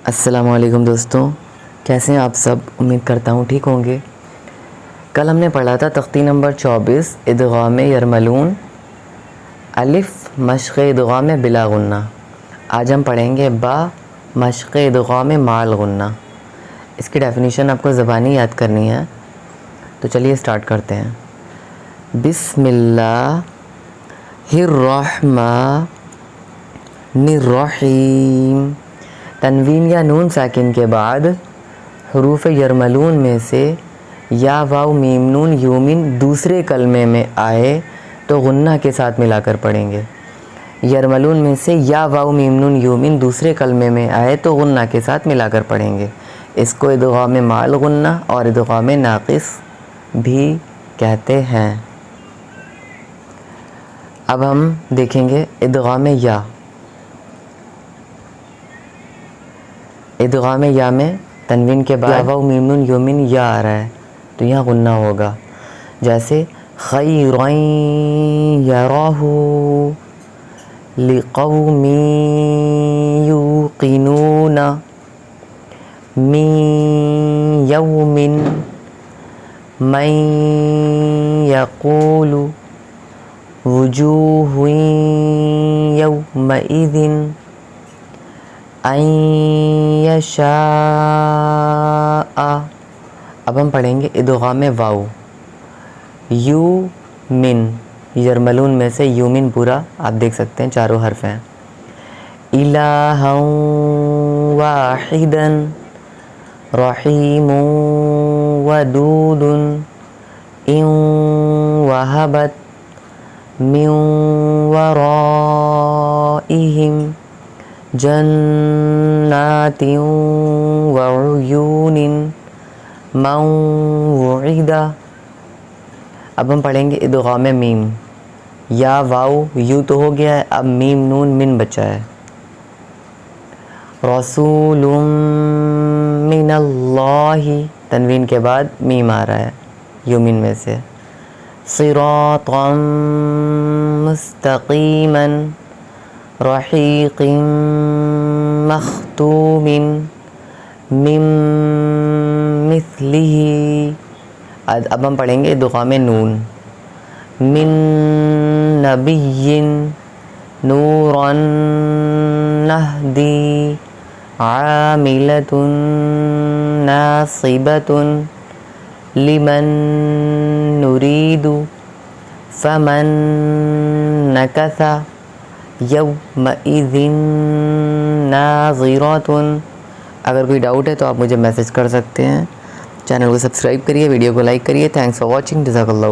السلام علیکم دوستوں، کیسے ہیں آپ سب؟ امید کرتا ہوں ٹھیک ہوں گے۔ کل ہم نے پڑھا تھا تختی نمبر 24 ادغام یرملون الف مشق ادغام بلا غنہ۔ آج ہم پڑھیں گے با مشق ادغام مال غنہ۔ اس کی ڈیفینیشن آپ کو زبانی یاد کرنی ہے، تو چلیے سٹارٹ کرتے ہیں۔ بسم اللہ الرحمن الرحیم۔ تنوین یا نون ساکن کے بعد حروف یرملون میں سے یا واو میم نون یومن دوسرے کلمے میں آئے تو غنہ کے ساتھ ملا کر پڑھیں گے۔ یرملون میں سے یا واو میم نون یومن دوسرے کلمے میں آئے تو غنہ کے ساتھ ملا کر پڑھیں گے۔ اس کو ادغام مال غنہ اور ادغام ناقص بھی کہتے ہیں۔ اب ہم دیکھیں گے ادغام یا۔ ادغام یا میں تنوین کے بعد واو میم نون یومن یا آ رہا ہے تو یہاں غنہ ہوگا، جیسے خیرًا یراہ لقوم یوقنون من یوم من یقول وجوہ یومئذ ان یشاء۔ اب ہم پڑھیں گے ادغام واو۔ یو من یرملون میں سے یومن پورا آپ دیکھ سکتے ہیں، چاروں حرف ہیں۔ الہا واحدا رحیم ودود ان وہبت من ورائہم جنات وعیون من وعد۔ اب ہم پڑھیں گے ادغام میم۔ یا واو یو تو ہو گیا ہے، اب میم نون من بچا ہے۔ رسول من اللہ تنوین کے بعد میم آ رہا ہے یومن میں سے۔ صراطا مستقیما رحیق مختوم من مثلہ۔ اب ہم پڑھیں گے ادغام نون۔ من نبی نورا نہدی عاملۃ ناصبۃ لمن نرید فمن نکث یومئذ ناظرۃ۔ اگر کوئی ڈاؤٹ ہے تو آپ مجھے میسج کر سکتے ہیں۔ چینل کو سبسکرائب کریے، ویڈیو کو لائک کریے۔ تھینکس فار واچنگ، جزاک اللہ۔